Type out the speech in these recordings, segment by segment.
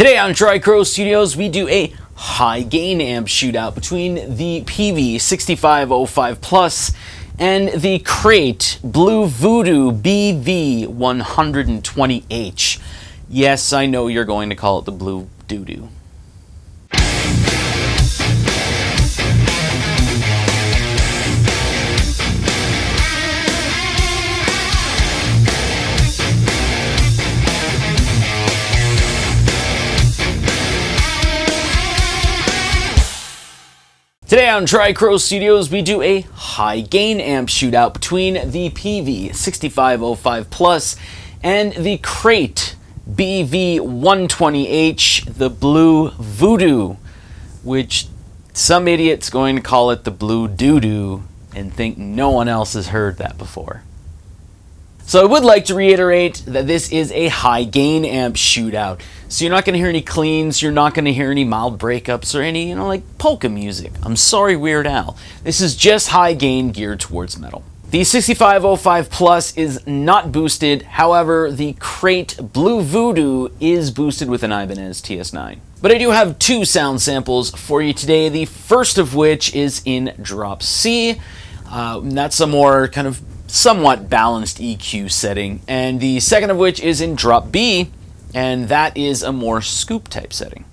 Today on Tricrow Studios, we do a high gain amp shootout between the Peavey 6505 Plus and the Crate Blue Voodoo BV120H. Yes, I know you're going to call it the Blue Doo-Doo. Today on Tricrow Studios, we do a high gain amp shootout between the Peavey 6505 Plus and the Crate BV120H, the Blue Voodoo, which some idiot's going to call it the Blue Doo-Doo and think no one else has heard that before. So I would like to reiterate that this is a high gain amp shootout. So you're not going to hear any cleans, you're not going to hear any mild breakups or any, like polka music. I'm sorry, Weird Al. This is just high gain geared towards metal. The 6505 Plus is not boosted, however, the Crate Blue Voodoo is boosted with an Ibanez TS9. But I do have two sound samples for you today, the first of which is in drop C. That's a more kind of somewhat balanced EQ setting, and the second of which is in drop B, and that is a more scoop type setting.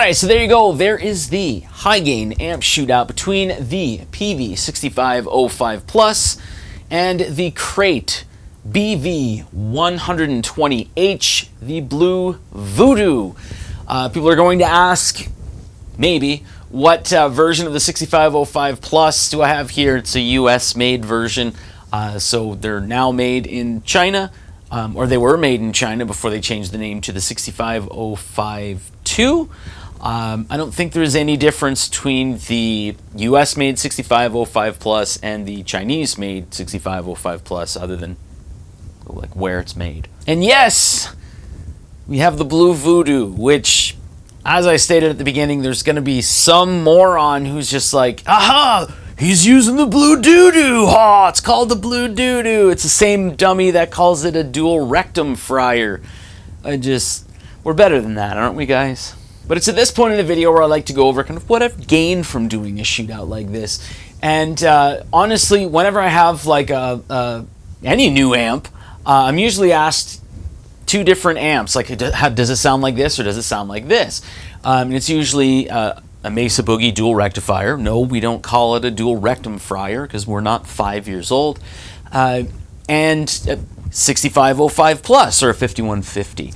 Alright, so there you go. There is the high gain amp shootout between the Peavey 6505 Plus and the Crate BV120H, the blue Voodoo. People are going to ask, maybe, what version of the 6505 Plus do I have here? It's a US made version, so they're now made in China, or they were made in China before they changed the name to the 6505 II. I don't think there's any difference between the US made 6505 Plus and the Chinese made 6505 Plus, other than like where it's made. And yes, we have the blue Voodoo, which, as I stated at the beginning, there's going to be some moron who's just like, aha, he's using the blue doo-doo. Oh, it's called the blue doo-doo. It's the same dummy that calls it a dual rectum fryer. We're better than that, aren't we, guys? But it's at this point in the video where I like to go over kind of what I've gained from doing a shootout like this. And honestly, whenever I have like any new amp, I'm usually asked two different amps, like does it sound like this or does it sound like this? And it's usually a Mesa Boogie dual rectifier. No, we don't call it a dual rectum fryer because we're not 5 years old. And 6505 Plus or a 5150.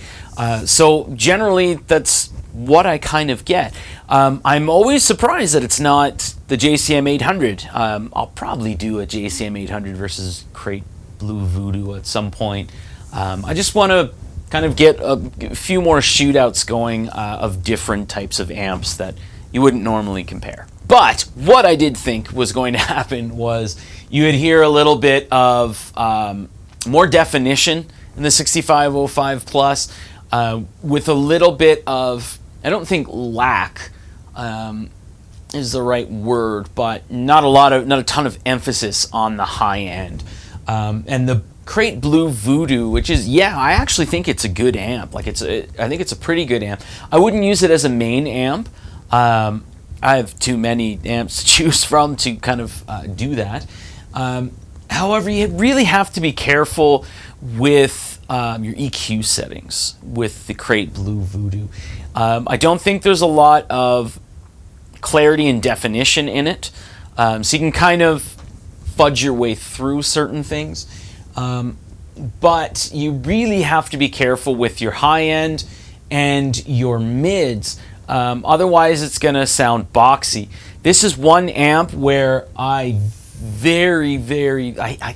So generally that's what I kind of get. I'm always surprised that it's not the JCM 800. I'll probably do a JCM 800 versus Crate Blue Voodoo at some point. I just want to kind of get a few more shootouts going of different types of amps that you wouldn't normally compare. But what I did think was going to happen was you would hear a little bit of more definition in the 6505 Plus with a little bit of, I don't think lack is the right word, but not a ton of emphasis on the high end. And the Crate Blue Voodoo, which is, yeah, I actually think it's a good amp. Like I think it's a pretty good amp. I wouldn't use it as a main amp. I have too many amps to choose from to kind of do that. However, you really have to be careful with your EQ settings with the Crate Blue Voodoo. I don't think there's a lot of clarity and definition in it, so you can kind of fudge your way through certain things, but you really have to be careful with your high end and your mids, otherwise it's going to sound boxy. This is one amp where I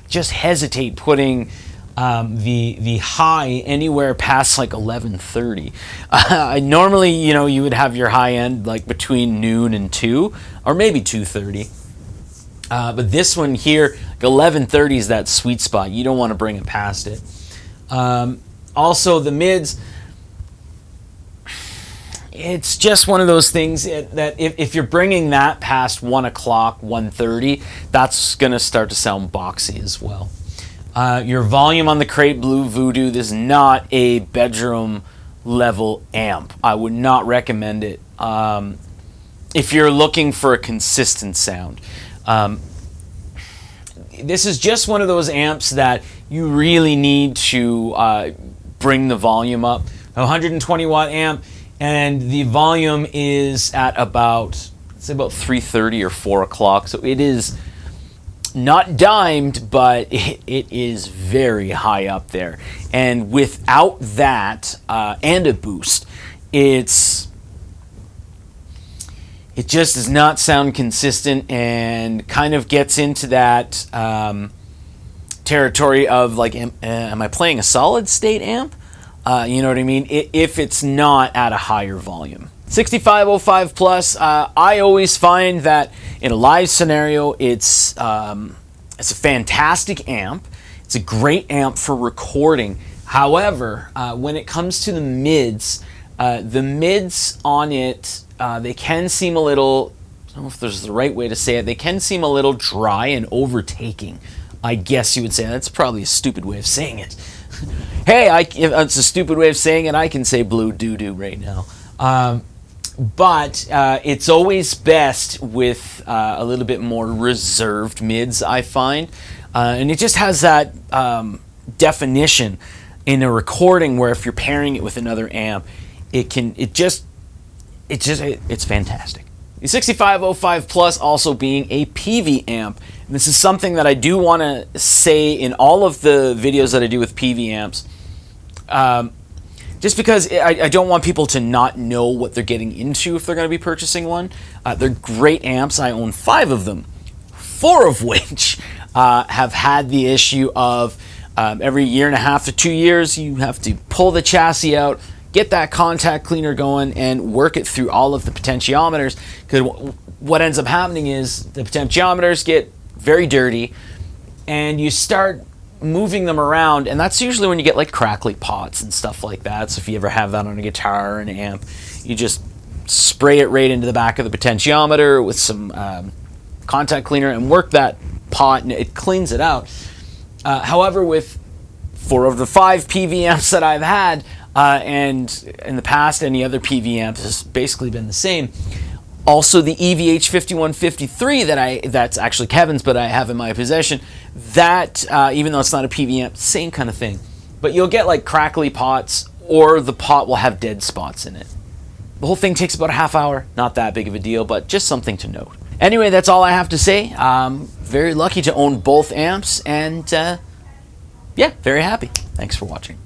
just hesitate putting the high anywhere past like 11:30. Normally, you would have your high end like between noon and 2, or maybe 2:30. But this one here, 11:30 is that sweet spot. You don't want to bring it past it. Also, the mids, it's just one of those things that if you're bringing that past 1 o'clock, 1:30, that's going to start to sound boxy as well. Your volume on the Crate Blue Voodoo, this is not a bedroom level amp. I would not recommend it if you're looking for a consistent sound. This is just one of those amps that you really need to bring the volume up. A 120 watt amp, and the volume is at about 3:30 or 4 o'clock. So it is not dimed, but it is very high up there. And without that and a boost, it just does not sound consistent and kind of gets into that territory of like, am I playing a solid state amp? You know what I mean? If it's not at a higher volume. 6505 Plus, I always find that in a live scenario, it's a fantastic amp. It's a great amp for recording. However, when it comes to the mids on it, they can seem a little, I don't know if there's the right way to say it, they can seem a little dry and overtaking, I guess you would say. That's probably a stupid way of saying it. Hey, if it's a stupid way of saying it, I can say blue doo-doo right now. But it's always best with a little bit more reserved mids, I find. And it just has that definition in a recording where if you're pairing it with another amp, it it's fantastic. The 6505 Plus also being a Peavey amp. And this is something that I do want to say in all of the videos that I do with Peavey amps. Just because I don't want people to not know what they're getting into if they're going to be purchasing one. They're great amps. I own 5 of them, 4 of which have had the issue of every 1.5 to 2 years you have to pull the chassis out, get that contact cleaner going, and work it through all of the potentiometers. Because what ends up happening is the potentiometers get very dirty, and you start moving them around, and that's usually when you get like crackly pots and stuff like that. So if you ever have that on a guitar or an amp, you just spray it right into the back of the potentiometer with some contact cleaner and work that pot, and it cleans it out. However, with 4 of the 5 Peavey amps that I've had, and in the past any other Peavey amps has basically been the same. Also, the EVH 5153 that's actually Kevin's, but I have in my possession, that even though it's not a Peavey amp, same kind of thing. But you'll get like crackly pots, or the pot will have dead spots in it. The whole thing takes about a half hour. Not that big of a deal, but just something to note. Anyway, that's all I have to say. Very lucky to own both amps, and yeah, very happy. Thanks for watching.